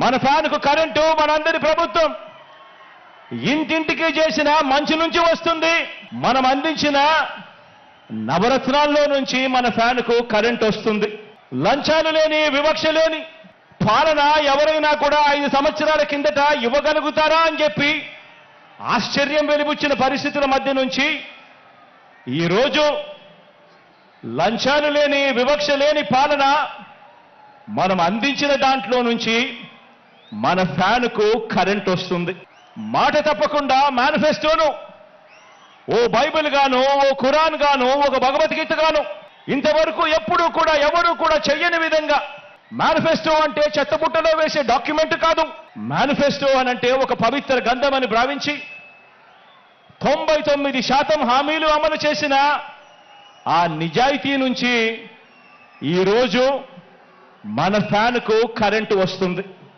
మన ఫ్యాన్కు కరెంటు మనందరి ప్రభుత్వం. ఇంటింటికి చేసిన మంచి నుంచి వస్తుంది. మనం అందించిన నవరత్నాల్లో నుంచి మన ఫ్యాన్కు కరెంట్ వస్తుంది. లంచాలు లేని, వివక్ష లేని పాలన ఎవరైనా కూడా 5 సంవత్సరాల కిందట ఇవ్వగలుగుతారా అని చెప్పి ఆశ్చర్యం వెలిబుచ్చిన పరిస్థితుల మధ్య నుంచి ఈరోజు లంచాలు లేని, వివక్ష లేని పాలన మనం అందించిన దాంట్లో నుంచి మన ఫ్యాన్కు కరెంట్ వస్తుంది. మాట తప్పకుండా మేనిఫెస్టోను ఓ బైబిల్ గాను, ఓ ఖురాన్ గాను, ఒక భగవద్గీత గాను ఇంతవరకు ఎప్పుడూ కూడా ఎవరూ కూడా చెయ్యని విధంగా మేనిఫెస్టో అంటే చెత్తబుట్టలో వేసే డాక్యుమెంట్ కాదు. మేనిఫెస్టో అనంటే ఒక పవిత్ర గ్రంథం అని భావించి 99% హామీలు అమలు చేసిన ఆ నిజాయితీ నుంచి ఈరోజు మన ఫ్యాన్కు కరెంటు వస్తుంది.